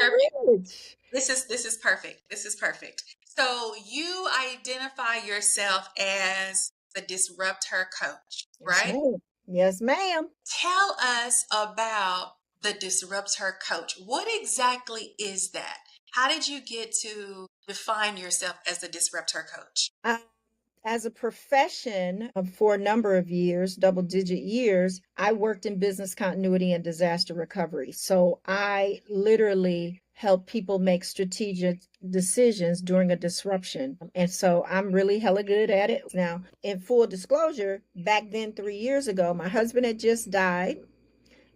perfect. rich. This is perfect. This is perfect. So you identify yourself as the Disrupt Her Coach, Yes, right? ma'am. Yes, ma'am. Tell us about the Disrupt Her Coach. What exactly is that? How did you get to define yourself as the Disrupt Her Coach? Uh, as a profession for a number of years, double digit years, I worked in business continuity and disaster recovery. So I literally help people make strategic decisions during a disruption. And so I'm really hella good at it. Now, in full disclosure, back then, 3 years ago, my husband had just died.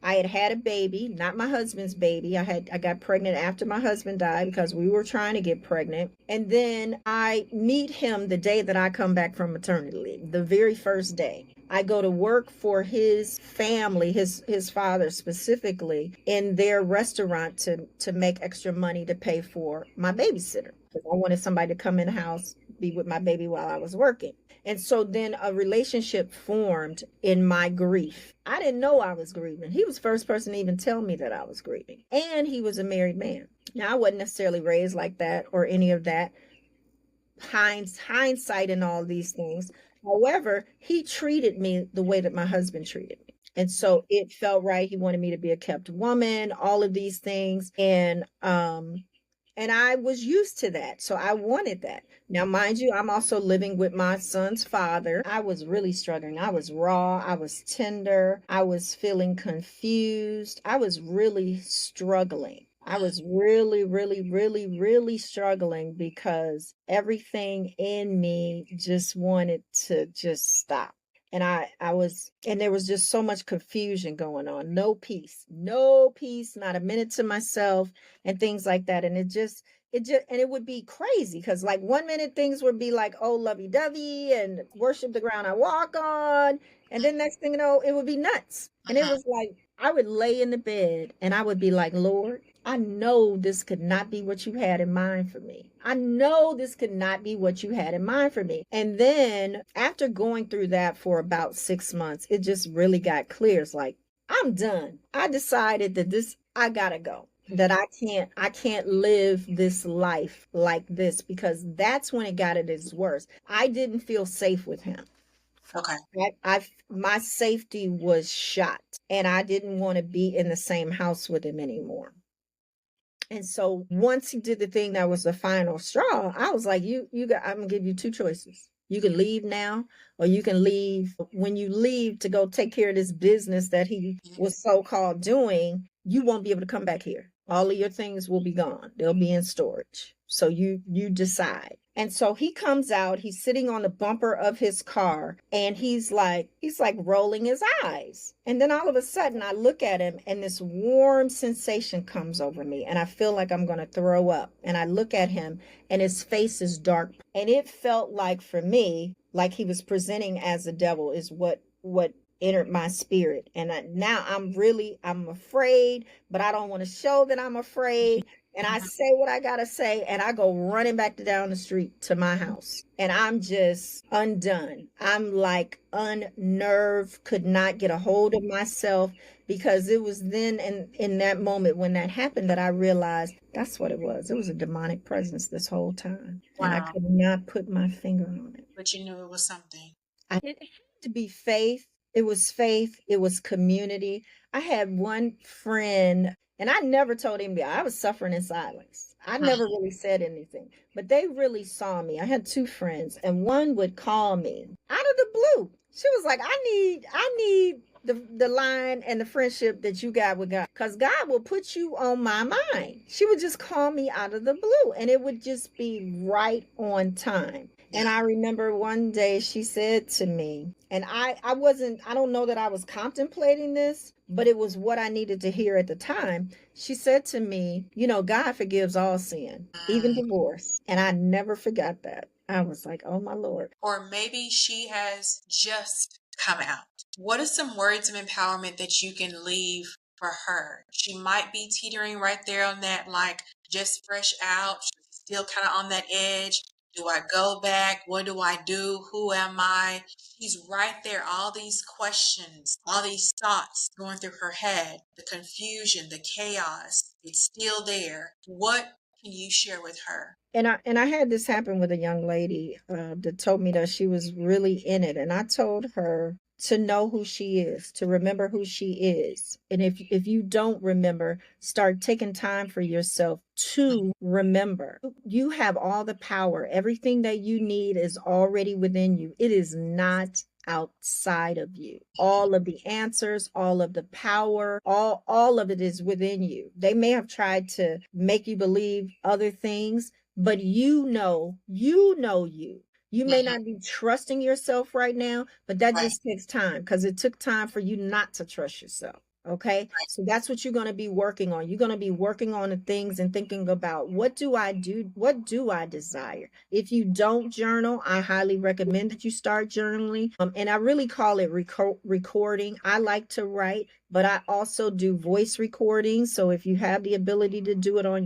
I had had a baby, not my husband's baby. I got pregnant after my husband died because we were trying to get pregnant. And then I meet him the day that I come back from maternity leave, the very first day. I go to work for his family, his father specifically, in their restaurant to make extra money to pay for my babysitter. Because I wanted somebody to come in the house, be with my baby while I was working. And so then a relationship formed in my grief. I didn't know I was grieving. He was the first person to even tell me that I was grieving. And he was a married man. Now, I wasn't necessarily raised like that or any of that. Hindsight and all these things. However, he treated me the way that my husband treated me. And so it felt right. He wanted me to be a kept woman, all of these things. And I was used to that. So I wanted that. Now, mind you, I'm also living with my son's father. I was really struggling. I was raw. I was tender. I was feeling confused. I was really struggling. I was really, really, really, really struggling because everything in me just wanted to just stop. And there was just so much confusion going on. No peace, not a minute to myself and things like that. And and it would be crazy because like 1 minute things would be like, oh, lovey-dovey and worship the ground I walk on. And then next thing you know, it would be nuts. And it Mhm. was like, I would lay in the bed and I would be like, Lord, I know this could not be what you had in mind for me. I know this could not be what you had in mind for me. And then after going through that for about 6 months, it just really got clear. It's like, I'm done. I decided that I gotta go. That I can't live this life like this because that's when it got at its worst. I didn't feel safe with him. Okay. My safety was shot and I didn't want to be in the same house with him anymore. And so once he did the thing that was the final straw, I was like, I'm gonna give you two choices. You can leave now, or you can leave. When you leave to go take care of this business that he was so-called doing, you won't be able to come back here. All of your things will be gone. They'll be in storage. So you decide. And so he comes out, he's sitting on the bumper of his car, and he's like rolling his eyes. And then all of a sudden I look at him and this warm sensation comes over me and I feel like I'm going to throw up. And I look at him and his face is dark. And it felt like for me, like he was presenting as a devil is what entered my spirit. And now I'm afraid, but I don't want to show that I'm afraid. And I say what I gotta say, and I go running back down the street to my house. And I'm just undone. I'm like unnerved, could not get a hold of myself because it was then in that moment when that happened that I realized that's what it was. It was a demonic presence this whole time. And I Wow. could not put my finger on it. But you knew it was something. It had to be faith. It was faith. It was community. I had one friend, and I never told anybody. I was suffering in silence. I Mhm. never really said anything, but they really saw me. I had two friends, and one would call me out of the blue. She was like, I need the line and the friendship that you got with God, because God will put you on my mind. She would just call me out of the blue, and it would just be right on time. And Yeah. I remember one day she said to me, and I don't know that I was contemplating this, but it was what I needed to hear at the time. She said to me, God forgives all sin, even Mm. divorce. And I never forgot that. I was like, oh my Lord. Or maybe she has just come out. What are some words of empowerment that you can leave for her? She might be teetering right there on that, like just fresh out, she's still kind of on that edge. Do I go back? What do I do? Who am I? She's right there. All these questions, all these thoughts going through her head, the confusion, the chaos, It's still there. What can you share with her? And I had this happen with a young lady that told me that she was really in it, and I told her to know who she is, to remember who she is, and if you don't remember, start taking time for yourself to remember. You have all the power. Everything that you need is already within you. It is not outside of you. All of the answers, all of the power, all of it is within you. They may have tried to make you believe other things, but you. You may Mhm. not be trusting yourself right now, but that Right, just takes time because it took time for you not to trust yourself. Okay. right. So that's what you're going to be working on. You're going to be working on the things and thinking about, what do I do? What do I desire? If you don't journal, I highly recommend that you start journaling. And I really call it recording. I like to write, but I also do voice recording. So if you have the ability to do it on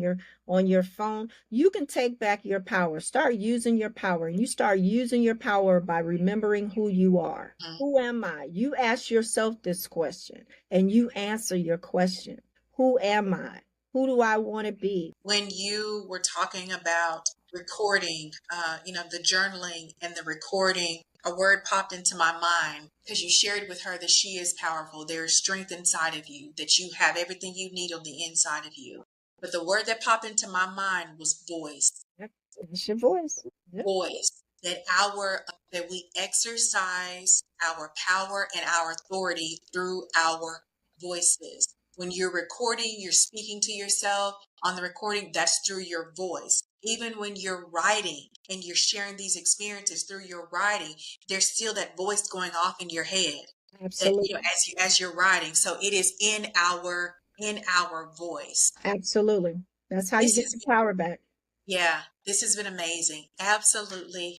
your phone, you can take back your power. Start using your power. And you start using your power by remembering who you are. Mhm. Who am I? You ask yourself this question and you answer your question. Who am I? Who do I want to be? When you were talking about recording, the journaling and the recording, a word popped into my mind because you shared with her that she is powerful. There is strength inside of you, that you have everything you need on the inside of you. But the word that popped into my mind was voice. Yep, it's your voice. Yep. Voice. That we exercise our power and our authority through our voices. When you're recording, you're speaking to yourself on the recording, that's through your voice. Even when you're writing and you're sharing these experiences through your writing, there's still that voice going off in your head that, Absolutely. as you're writing. So it is in our voice. Absolutely. That's how you This get has your been, power back. yeah, this has been amazing. Absolutely